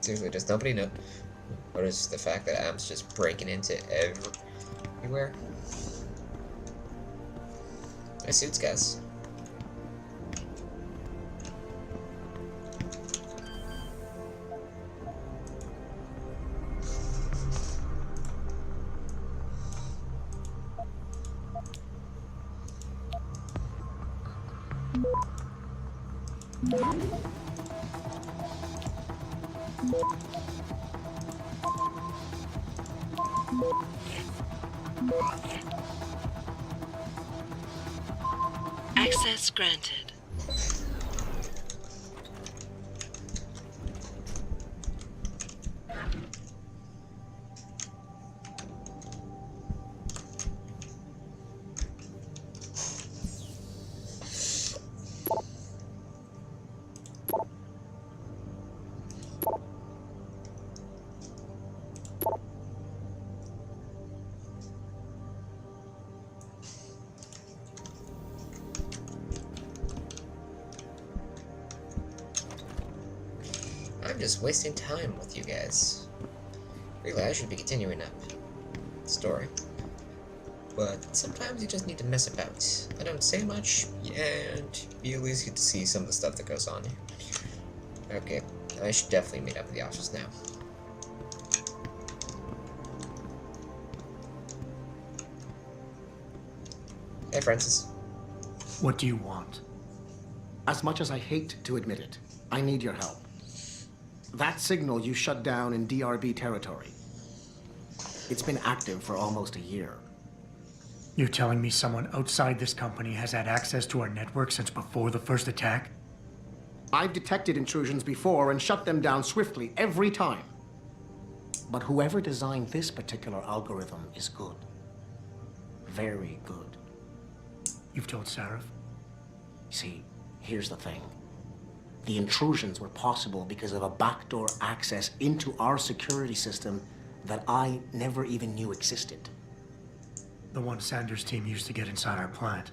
Seriously, does nobody know? Notice the fact that Adam's just breaking into everywhere? My suits, guys. Access granted. I'm just wasting time with you guys. Really, I should be continuing up the story. But sometimes you just need to mess about. I don't say much, and you at least get to see some of the stuff that goes on. Okay, I should definitely meet up at the office now. Hey, Francis. What do you want? As much as I hate to admit it, I need your help. That signal you shut down in DRB territory. It's been active for almost a year. You're telling me someone outside this company has had access to our network since before the first attack? I've detected intrusions before and shut them down swiftly every time. But whoever designed this particular algorithm is good. Very good. You've told Sarif? See, here's the thing. The intrusions were possible because of a backdoor access into our security system that I never even knew existed. The one Sanders' team used to get inside our plant.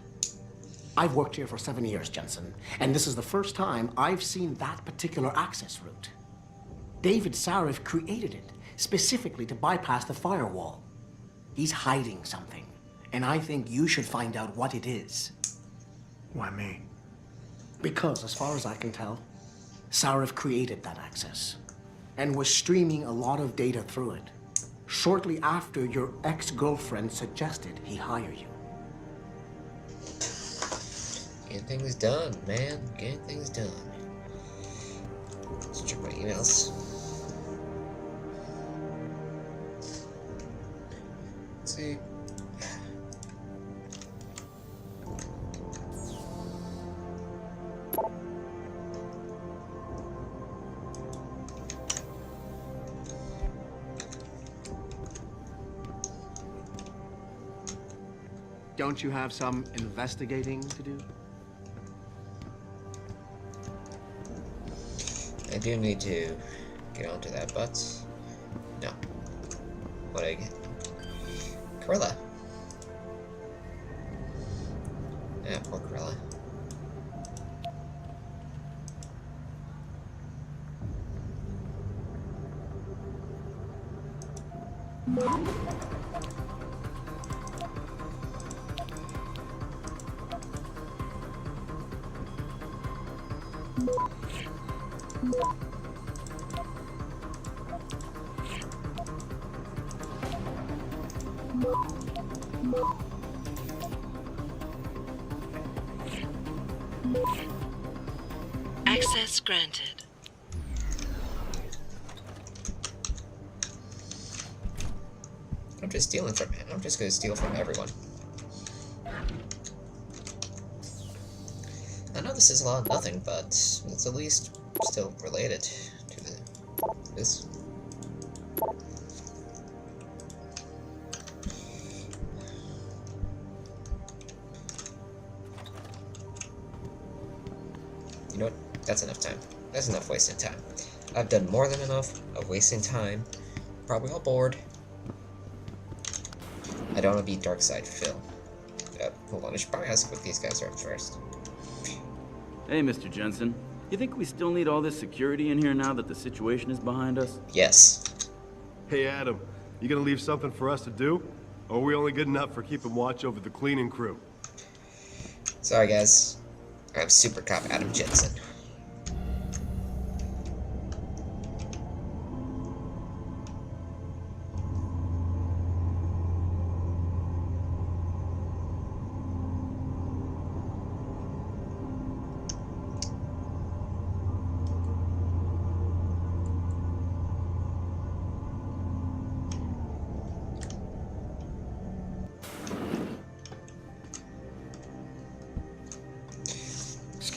I've worked here for 7 years, Jensen, and this is the first time I've seen that particular access route. David Sarif created it specifically to bypass the firewall. He's hiding something, and I think you should find out what it is. Why me? Because, as far as I can tell, Sarif created that access and was streaming a lot of data through it shortly after your ex-girlfriend suggested he hire you. Getting things done, man. Getting things done. Let's check my emails. Let's see. Don't you have some investigating to do? I do need to get onto that, but no. What do I get? Corella. Yeah, poor Corella. Access granted. I'm just stealing from him. I'm just gonna steal from everyone. I know this is a lot of nothing, but it's at least still related to this. You know what? That's enough time. That's enough wasting time. I've done more than enough of wasting time. Probably all bored. I don't want to be dark side Phil. Hold on, I should probably ask what these guys are first. Hey, Mr. Jensen. You think we still need all this security in here now that the situation is behind us? Yes. Hey, Adam, you gonna leave something for us to do? Or are we only good enough for keeping watch over the cleaning crew? Sorry, guys. I'm Super Cop Adam Jensen.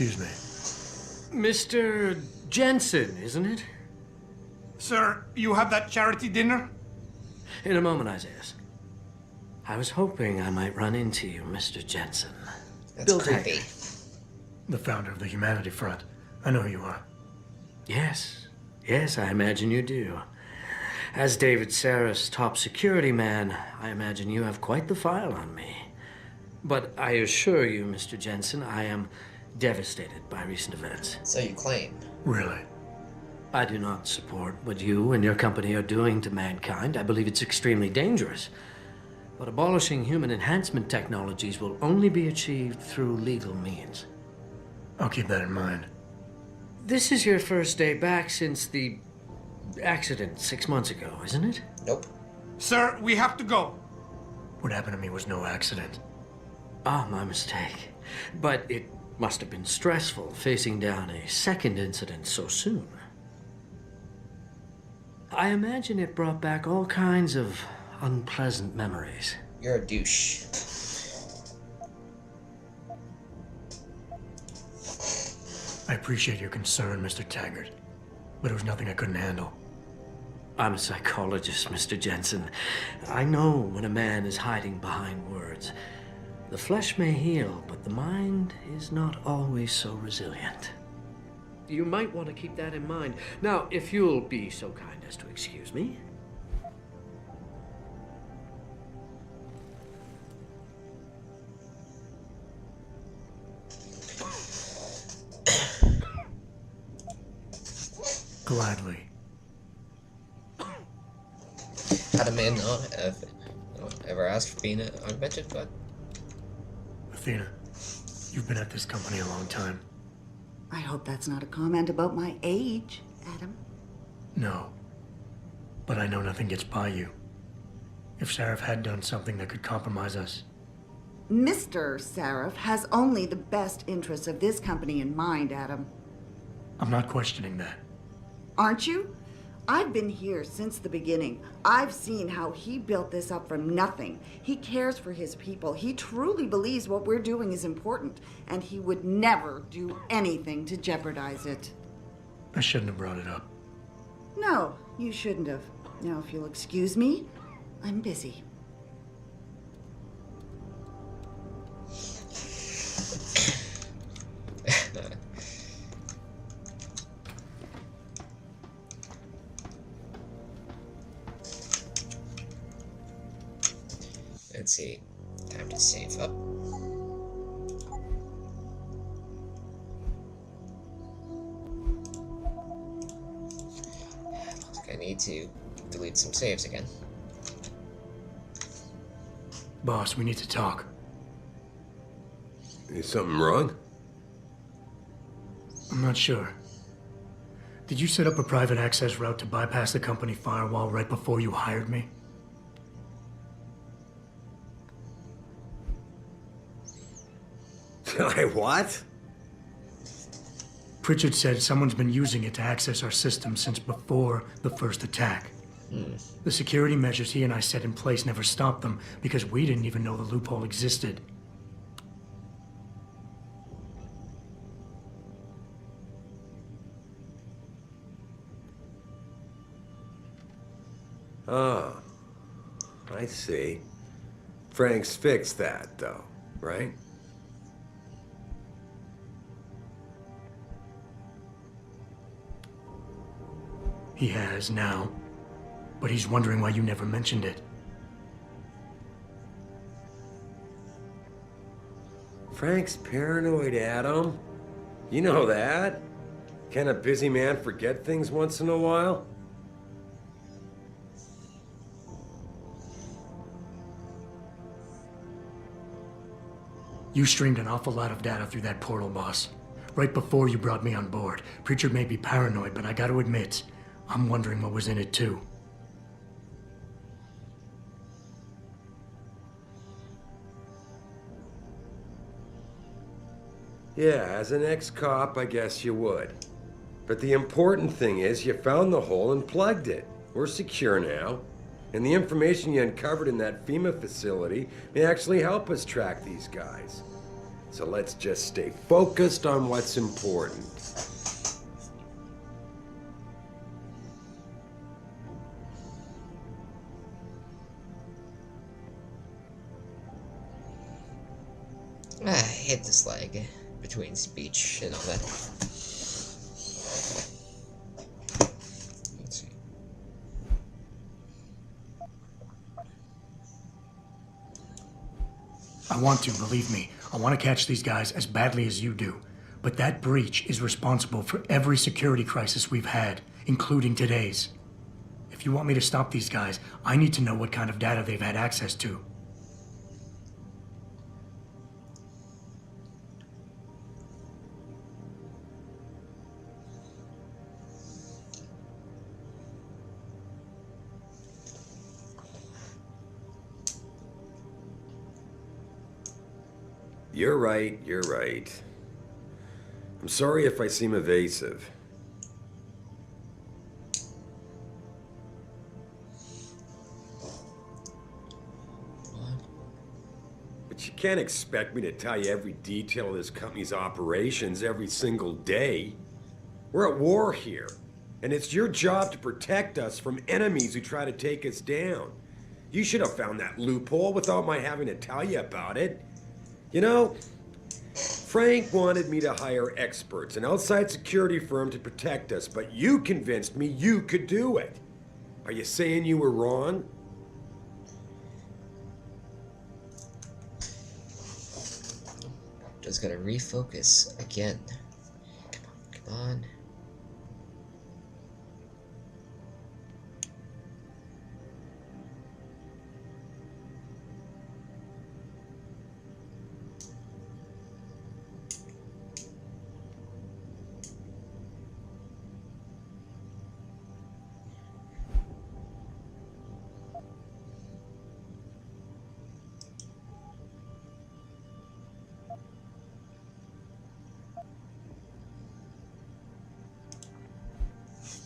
Excuse me. Mr. Jensen, isn't it? Sir, you have that charity dinner? In a moment, Isaiah. I was hoping I might run into you, Mr. Jensen. That's Bill creepy. Taggart. The founder of the Humanity Front. I know who you are. Yes. Yes, I imagine you do. As David Sarif's top security man, I imagine you have quite the file on me. But I assure you, Mr. Jensen, I am devastated by recent events. So you claim. Really? I do not support what you and your company are doing to mankind. I believe it's extremely dangerous. But abolishing human enhancement technologies will only be achieved through legal means. I'll keep that in mind. This is your first day back since the accident 6 months ago, isn't it? Nope. Sir, we have to go. What happened to me was no accident. Ah, my mistake. But it must have been stressful facing down a second incident so soon. I imagine it brought back all kinds of unpleasant memories. You're a douche. I appreciate your concern, Mr. Taggart, but it was nothing I couldn't handle. I'm a psychologist, Mr. Jensen. I know when a man is hiding behind words. The flesh may heal, but the mind is not always so resilient. You might want to keep that in mind. Now, if you'll be so kind as to excuse me. Gladly. Had a man not have ever asked for being augmented, but Athena, you've been at this company a long time. I hope that's not a comment about my age, Adam. No. But I know nothing gets by you. If Sarif had done something that could compromise us, Mr. Sarif has only the best interests of this company in mind, Adam. I'm not questioning that. Aren't you? I've been here since the beginning. I've seen how he built this up from nothing. He cares for his people. He truly believes what we're doing is important, and he would never do anything to jeopardize it. I shouldn't have brought it up. No, you shouldn't have. Now, if you'll excuse me, I'm busy. let's see. Time to save up. Looks like I need to delete some saves again. Boss, we need to talk. Is something wrong? I'm not sure. Did you set up a private access route to bypass the company firewall right before you hired me? I what? Pritchard said someone's been using it to access our system since before the first attack. The security measures he and I set in place never stopped them because we didn't even know the loophole existed. Oh, I see. Frank's fixed that, though, right? He has now, but he's wondering why you never mentioned it. Frank's paranoid, Adam. You know that. Can a busy man forget things once in a while? You streamed an awful lot of data through that portal, boss. Right before you brought me on board. Preacher may be paranoid, but I gotta admit, I'm wondering what was in it too. Yeah, as an ex-cop, I guess you would. But the important thing is you found the hole and plugged it. We're secure now. And the information you uncovered in that FEMA facility may actually help us track these guys. So let's just stay focused on what's important. I hate this lag between speech and all that. Let's see. I want to, believe me. I want to catch these guys as badly as you do. But that breach is responsible for every security crisis we've had, including today's. If you want me to stop these guys, I need to know what kind of data they've had access to. You're right, you're right. I'm sorry if I seem evasive. But you can't expect me to tell you every detail of this company's operations every single day. We're at war here, and it's your job to protect us from enemies who try to take us down. You should have found that loophole without my having to tell you about it. You know, Frank wanted me to hire experts, an outside security firm to protect us, but you convinced me you could do it. Are you saying you were wrong? Just gotta refocus again. Come on.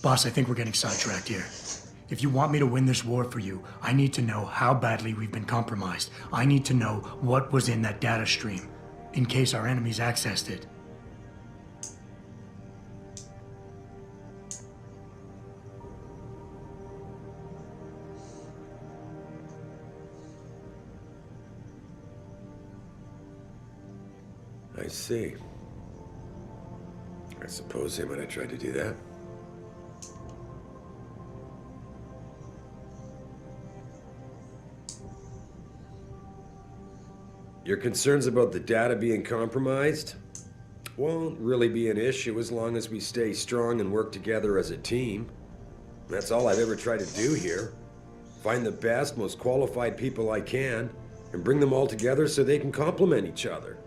Boss, I think we're getting sidetracked here. If you want me to win this war for you, I need to know how badly we've been compromised. I need to know what was in that data stream, in case our enemies accessed it. I see. I suppose they might have tried to do that. Your concerns about the data being compromised won't really be an issue as long as we stay strong and work together as a team. That's all I've ever tried to do here. Find the best, most qualified people I can, and bring them all together so they can complement each other.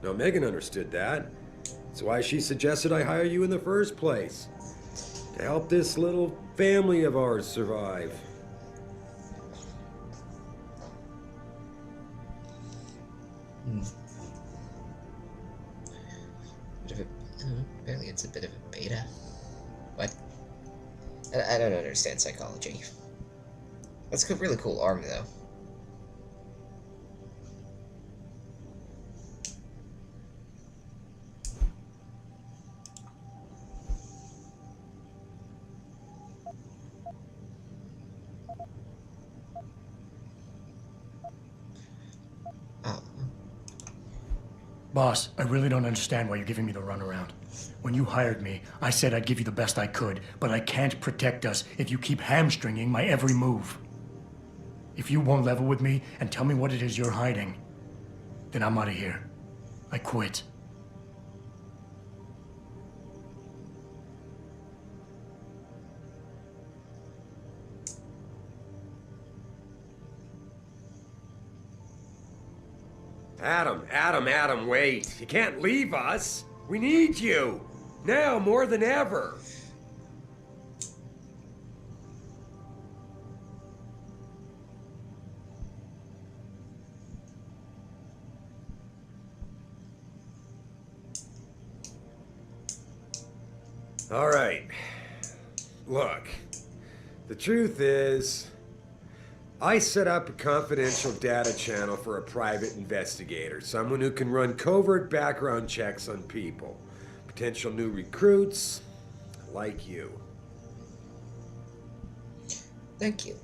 Now, Megan understood that. That's why she suggested I hire you in the first place. To help this little family of ours survive. Apparently it's a bit of a beta. What? I don't understand psychology. That's a really cool arm, though. Boss, I really don't understand why you're giving me the runaround. When you hired me, I said I'd give you the best I could, but I can't protect us if you keep hamstringing my every move. If you won't level with me and tell me what it is you're hiding, then I'm out of here. I quit. Adam, wait. You can't leave us. We need you. Now more than ever. All right. Look, the truth is, I set up a confidential data channel for a private investigator, someone who can run covert background checks on people, potential new recruits, like you. Thank you.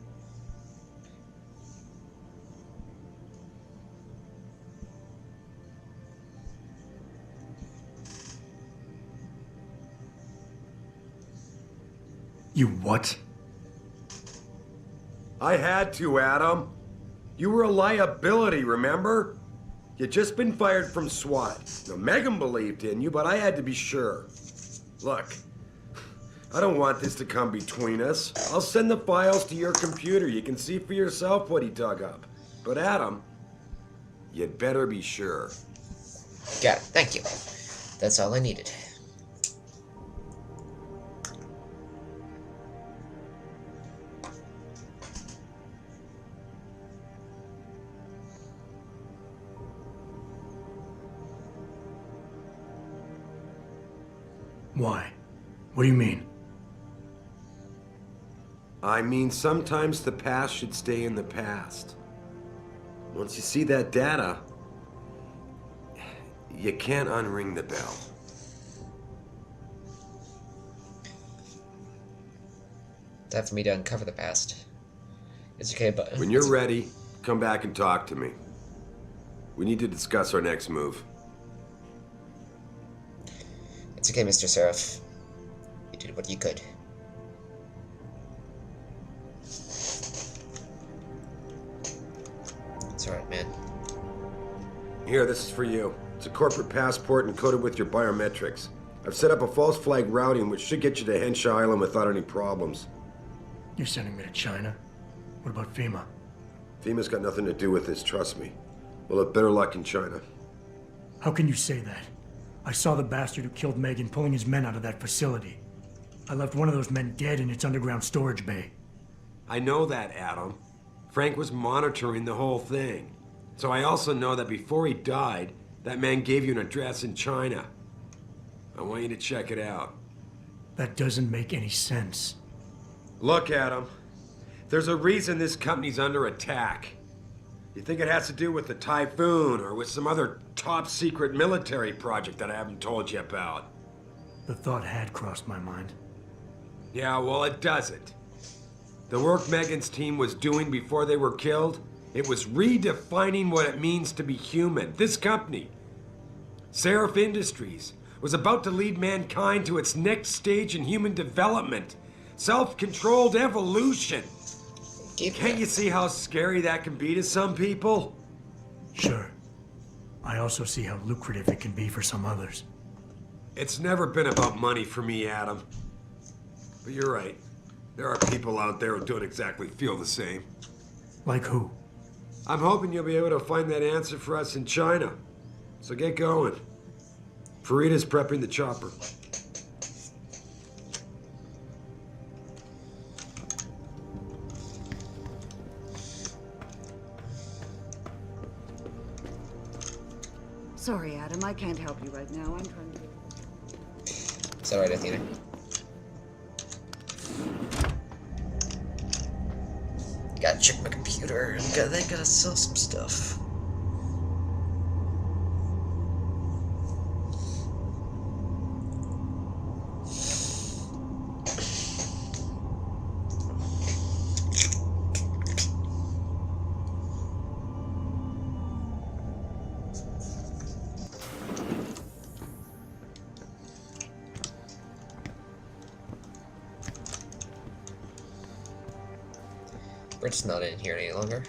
You what? I had to, Adam. You were a liability, remember? You'd just been fired from SWAT. Now, Megan believed in you, but I had to be sure. Look, I don't want this to come between us. I'll send the files to your computer. You can see for yourself what he dug up. But Adam, you'd better be sure. Got it. Thank you. That's all I needed. Why? What do you mean? I mean, sometimes the past should stay in the past. Once you see that data, you can't unring the bell. Time for me to uncover the past. It's okay, but... When you're ready, come back and talk to me. We need to discuss our next move. It's okay, Mr. Seraph. You did what you could. It's alright, man. Here, this is for you. It's a corporate passport encoded with your biometrics. I've set up a false flag routing which should get you to Henshaw Island without any problems. You're sending me to China? What about FEMA? FEMA's got nothing to do with this, trust me. We'll have better luck in China. How can you say that? I saw the bastard who killed Megan pulling his men out of that facility. I left one of those men dead in its underground storage bay. I know that, Adam. Frank was monitoring the whole thing. So I also know that before he died, that man gave you an address in China. I want you to check it out. That doesn't make any sense. Look, Adam. There's a reason this company's under attack. You think it has to do with the Typhoon or with some other top-secret military project that I haven't told you about? The thought had crossed my mind. Yeah, well, it doesn't. The work Megan's team was doing before they were killed, it was redefining what it means to be human. This company, Seraph Industries, was about to lead mankind to its next stage in human development. Self-controlled evolution. Can't you see how scary that can be to some people? Sure. I also see how lucrative it can be for some others. It's never been about money for me, Adam. But you're right. There are people out there who don't exactly feel the same. Like who? I'm hoping you'll be able to find that answer for us in China. So get going. Farida's prepping the chopper. Sorry, Adam, I can't help you right now. I'm trying to... It's alright, Athena. Gotta check my computer, and they gotta sell some stuff. Britt's not in here any longer.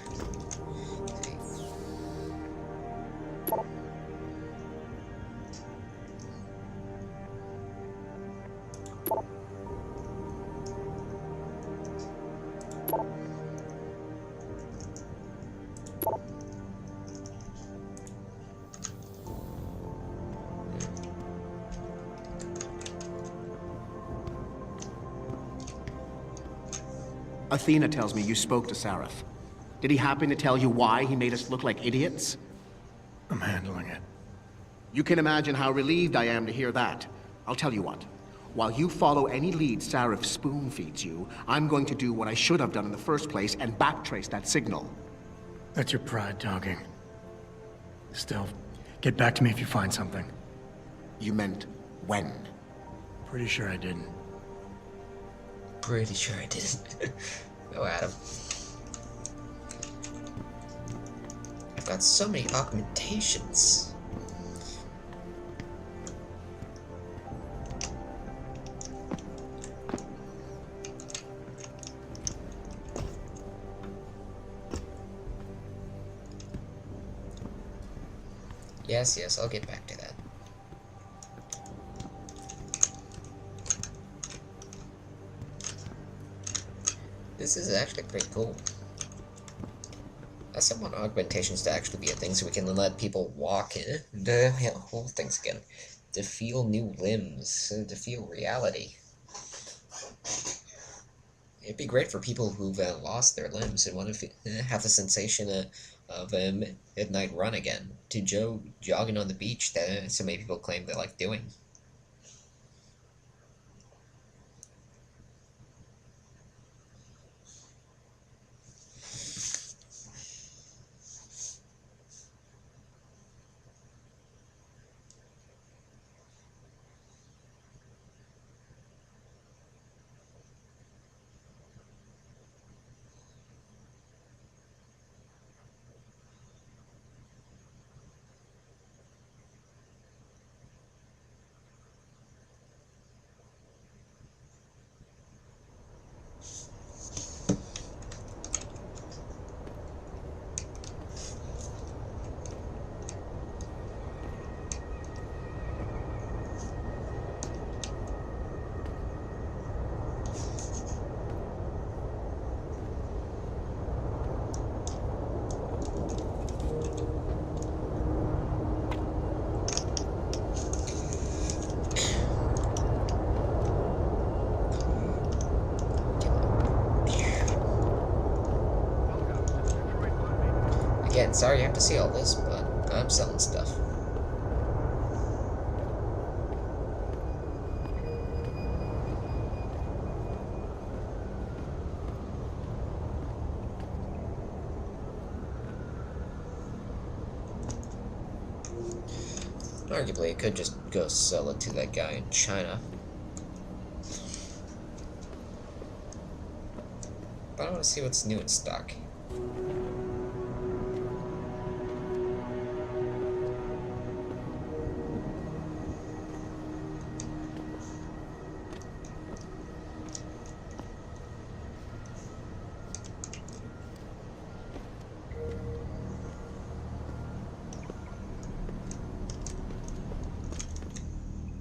Athena tells me you spoke to Sarif. Did he happen to tell you why he made us look like idiots? I'm handling it. You can imagine how relieved I am to hear that. I'll tell you what. While you follow any lead Sarif spoon-feeds you, I'm going to do what I should have done in the first place and backtrace that signal. That's your pride talking. Still, get back to me if you find something. You meant when? Pretty sure I didn't. Pretty sure I didn't. Oh, Adam. I've got so many augmentations. Yes, I'll get back to that. This is actually pretty cool. I still want augmentations to actually be a thing so we can let people walk in, the whole things again, to feel new limbs, and to feel reality. It'd be great for people who've lost their limbs and want to have the sensation of a midnight run again, to jogging on the beach that so many people claim they like doing. Again, sorry you have to see all this, but I'm selling stuff. Arguably, I could just go sell it to that guy in China. But I want to see what's new in stock.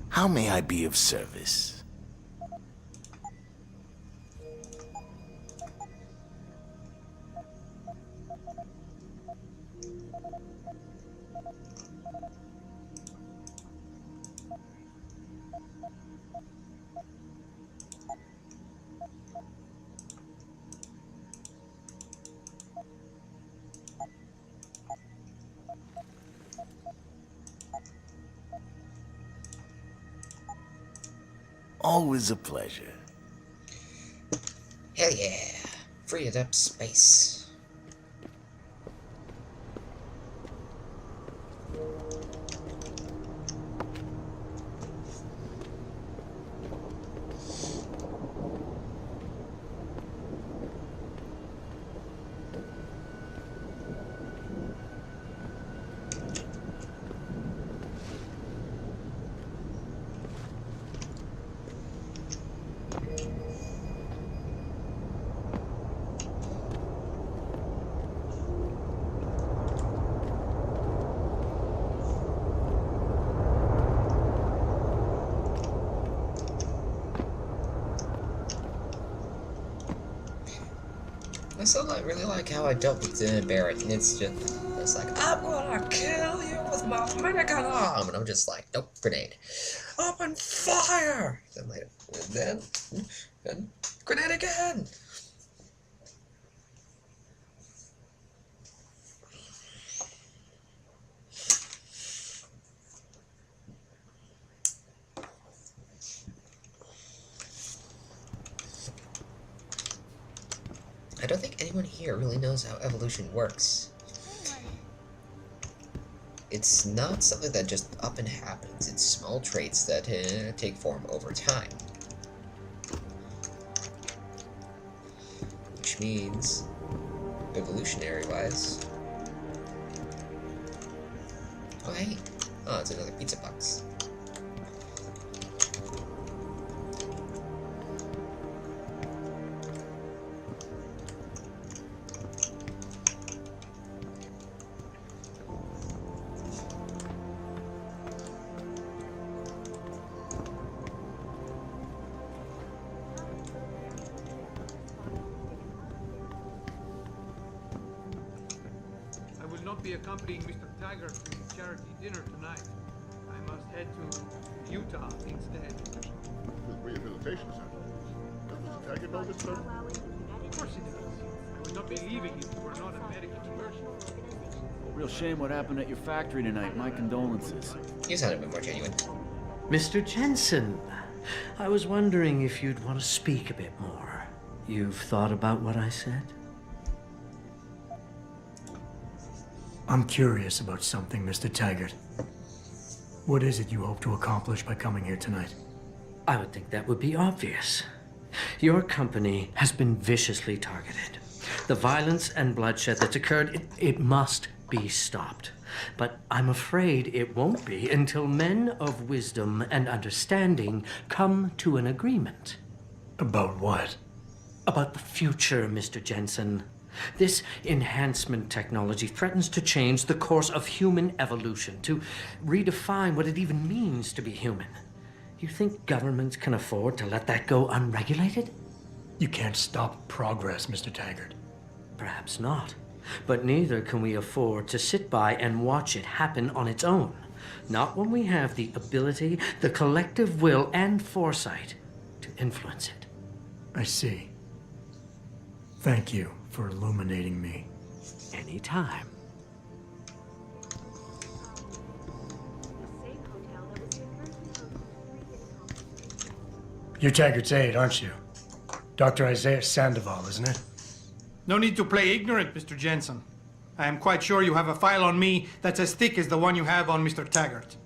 How may I be of service? Always a pleasure. Hell yeah! Freed up space. I still really like how I dealt with Barrett, and it's like, I'm gonna kill you with my minigun arm, and I'm just like, nope, grenade. Open fire! Then later, then grenade again! I don't think anyone here really knows how evolution works. It's not something that just up and happens. It's small traits that take form over time. Which means, evolutionary-wise... Oh, hey! Oh, it's another pizza box. I will not be accompanying Mr. Taggart to his charity dinner tonight. I must head to Utah instead. The rehabilitation center. Does Mr. Taggart know this, sir? Of course he does. I would not be leaving if it were not a medical emergency. Real shame what happened at your factory tonight. My condolences. You sound a bit more genuine. Mr. Jensen, I was wondering if you'd want to speak a bit more. You've thought about what I said? I'm curious about something, Mr. Taggart. What is it you hope to accomplish by coming here tonight? I would think that would be obvious. Your company has been viciously targeted. The violence and bloodshed that's occurred, it must be stopped. But I'm afraid it won't be until men of wisdom and understanding come to an agreement. About what? About the future, Mr. Jensen. This enhancement technology threatens to change the course of human evolution, to redefine what it even means to be human. You think governments can afford to let that go unregulated? You can't stop progress, Mr. Taggart. Perhaps not. But neither can we afford to sit by and watch it happen on its own. Not when we have the ability, the collective will, and foresight to influence it. I see. Thank you for illuminating me. Anytime. You're Taggart's aide, aren't you? Dr. Isaiah Sandoval, isn't it? No need to play ignorant, Mr. Jensen. I am quite sure you have a file on me that's as thick as the one you have on Mr. Taggart.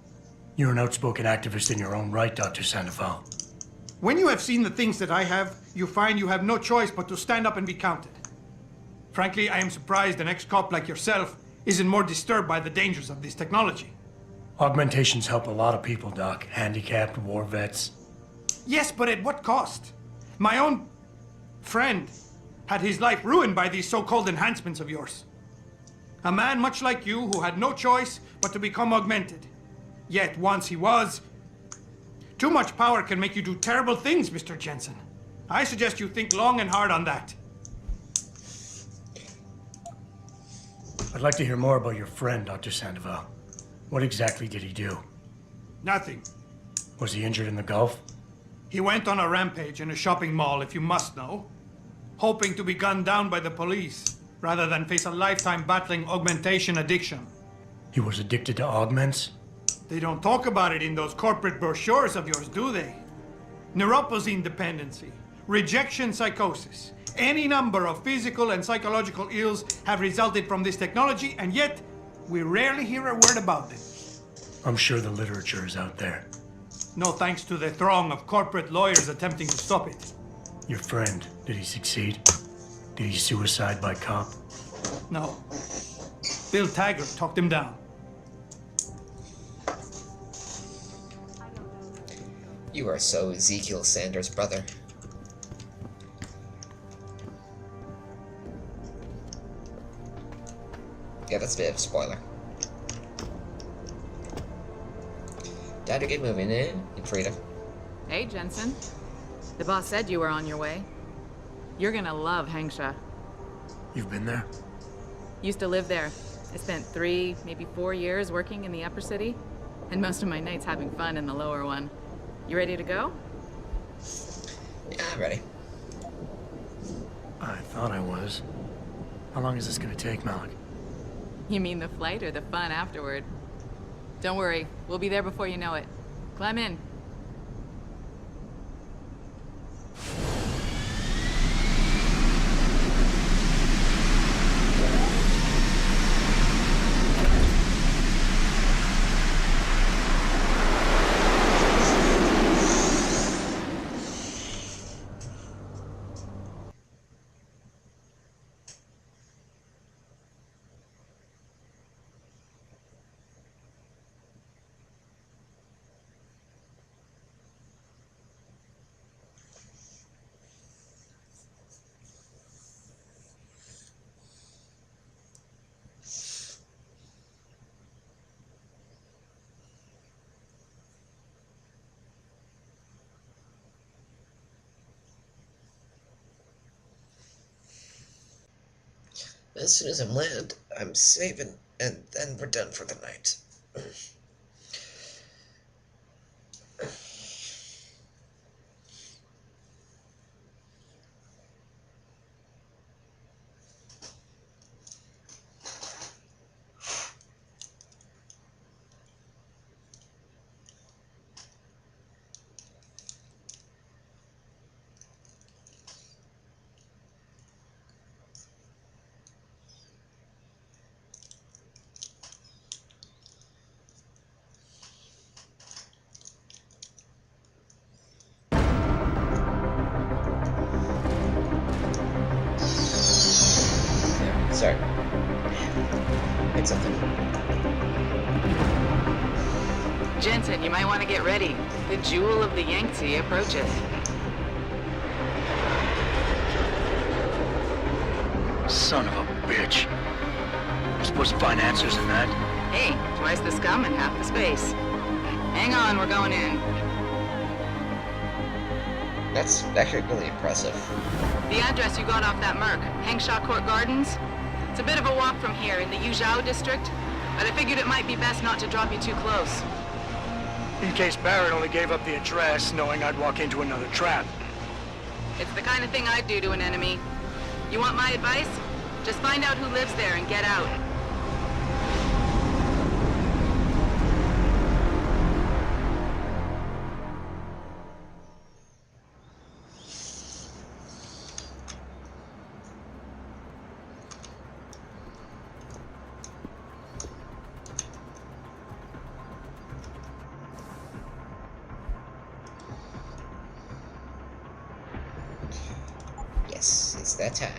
You're an outspoken activist in your own right, Dr. Sandoval. When you have seen the things that I have, you find you have no choice but to stand up and be counted. Frankly, I am surprised an ex-cop like yourself isn't more disturbed by the dangers of this technology. Augmentations help a lot of people, Doc. Handicapped, war vets. Yes, but at what cost? My own friend had his life ruined by these so-called enhancements of yours. A man much like you who had no choice but to become augmented. Yet once he was... Too much power can make you do terrible things, Mr. Jensen. I suggest you think long and hard on that. I'd like to hear more about your friend, Dr. Sandoval. What exactly did he do? Nothing. Was he injured in the Gulf? He went on a rampage in a shopping mall, if you must know, hoping to be gunned down by the police, rather than face a lifetime battling augmentation addiction. He was addicted to augments? They don't talk about it in those corporate brochures of yours, do they? Neuroposine dependency, rejection psychosis, any number of physical and psychological ills have resulted from this technology, and yet we rarely hear a word about them. I'm sure the literature is out there. No thanks to the throng of corporate lawyers attempting to stop it. Your friend, did he succeed? Did he suicide by cop? No. Bill Taggart talked him down. You are so Ezekiel Sanders' brother. Yeah, that's a bit of a spoiler. Time to get moving in, Frida. Hey, Jensen. The boss said you were on your way. You're gonna love Hangsha. You've been there? Used to live there. I spent 3, maybe 4 years working in the upper city, and most of my nights having fun in the lower one. You ready to go? Yeah, I'm ready. I thought I was. How long is this gonna take, Malik? You mean the flight or the fun afterward? Don't worry, we'll be there before you know it. Climb in. As soon as I'm land, I'm saving, and then we're done for the night. Sorry. Hit something. Jensen, you might want to get ready. The jewel of the Yangtze approaches. Son of a bitch. We're supposed to find answers in that. Hey, twice the scum and half the space. Hang on, we're going in. That's actually really impressive. The address you got off that Merc, Hengshaw Court Gardens? It's a bit of a walk from here in the Yuzhou district, but I figured it might be best not to drop you too close. In case Barrett only gave up the address, knowing I'd walk into another trap. It's the kind of thing I'd do to an enemy. You want my advice? Just find out who lives there and get out. Yes, it's that time.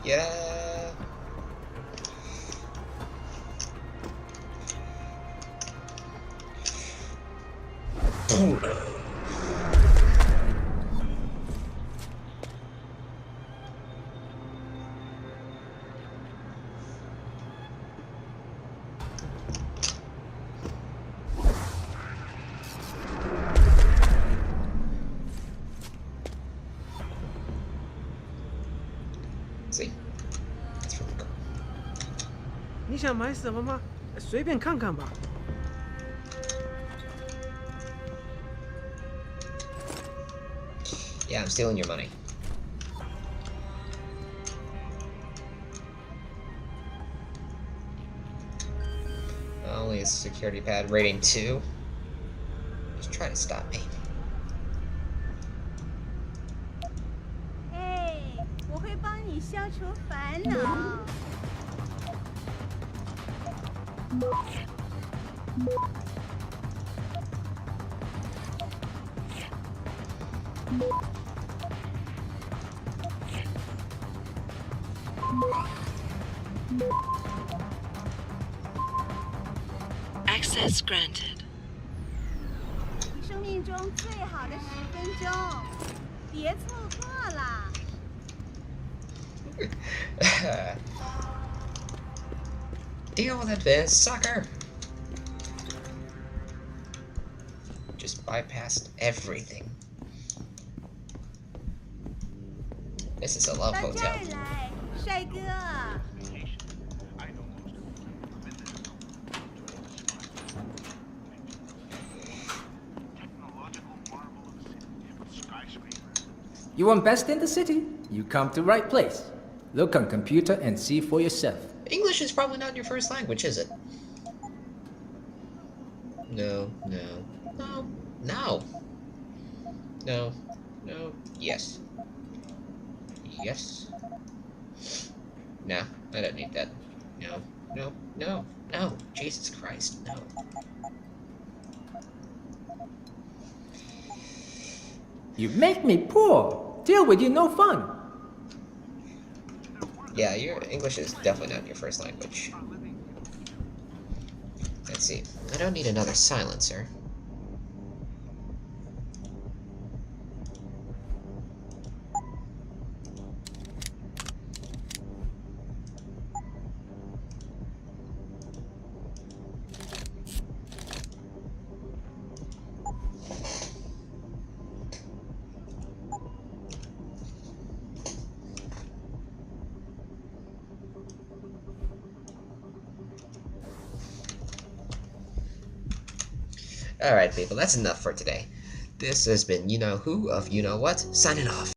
Yeah. See? That's really cool. 你想买什么吗？随便看看吧。Yeah, I'm stealing your money. Only a security pad rating 2. Just try to stop me. 哎，我会帮你消除烦恼。Access granted. 生命中最好的10分钟，别错过啦！ Deal with it, sucker! Just bypassed everything. This is a love 到这 hotel. 儿来，帅哥。 You want best in the city? You come to right place. Look on computer and see for yourself. English is probably not your first language, is it? No, no, no, no. No, no, yes. Yes. No, I don't need that. No, no, no, no. Jesus Christ, no. You make me poor. Deal with you no fun. Yeah, your English is definitely not your first language. Let's see. I don't need another silencer. Alright, people, that's enough for today. This has been You Know Who of You Know What, signing off.